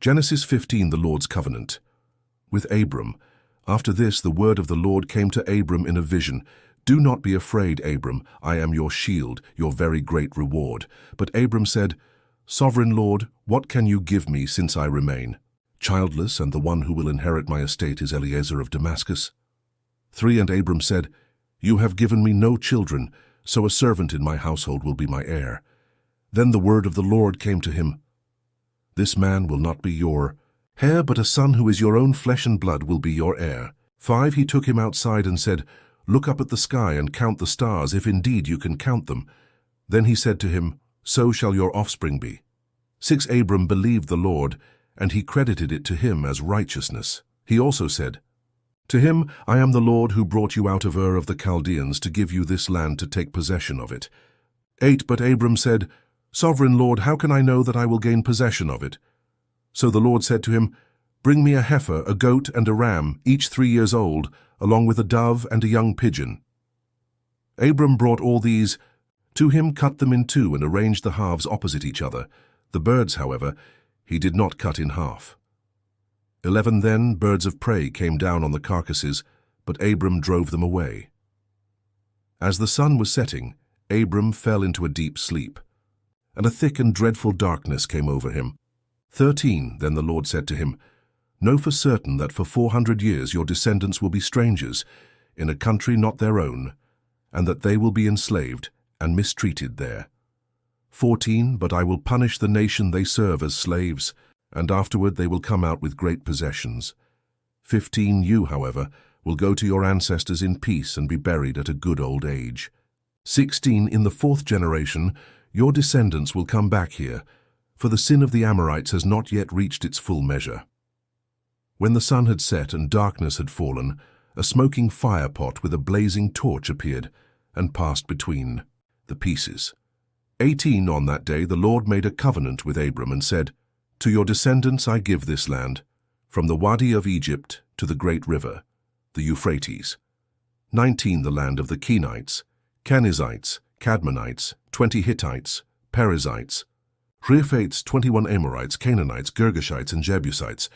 Genesis 15, the Lord's covenant. With Abram. After this, the word of the Lord came to Abram in a vision. Do not be afraid, Abram. I am your shield, your very great reward. But Abram said, Sovereign Lord, what can you give me since I remain childless, and the one who will inherit my estate is Eliezer of Damascus? 3. And Abram said, You have given me no children, so a servant in my household will be my heir. Then the word of the Lord came to him. This man will not be your heir, but a son who is your own flesh and blood will be your heir. 5. He took him outside and said, Look up at the sky and count the stars, if indeed you can count them. Then he said to him, So shall your offspring be. 6. Abram believed the Lord, and he credited it to him as righteousness. He also said, To him, I am the Lord who brought you out of Ur of the Chaldeans to give you this land to take possession of it. 8. But Abram said, Sovereign Lord, how can I know that I will gain possession of it? So the Lord said to him, Bring me a heifer, a goat, and a ram, each 3 years old, along with a dove and a young pigeon. Abram brought all these to him, cut them in two, and arranged the halves opposite each other. The birds, however, he did not cut in half. 11. Then birds of prey came down on the carcasses, but Abram drove them away. As the sun was setting, Abram fell into a deep sleep, and a thick and dreadful darkness came over him. 13. Then the Lord said to him, Know for certain that for 400 years your descendants will be strangers, in a country not their own, and that they will be enslaved and mistreated there. 14. But I will punish the nation they serve as slaves, and afterward they will come out with great possessions. 15. You, however, will go to your ancestors in peace and be buried at a good old age. 16. In the 4th generation, your descendants will come back here, for the sin of the Amorites has not yet reached its full measure. When the sun had set and darkness had fallen, a smoking firepot with a blazing torch appeared and passed between the pieces. 18. On that day the Lord made a covenant with Abram and said, To your descendants I give this land, from the Wadi of Egypt to the great river, the Euphrates. 19. The land of the Kenites, Kenizzites, Cadmonites, 20 Hittites, Perizzites, Reaphites, 21 Amorites, Canaanites, Girgashites, and Jebusites,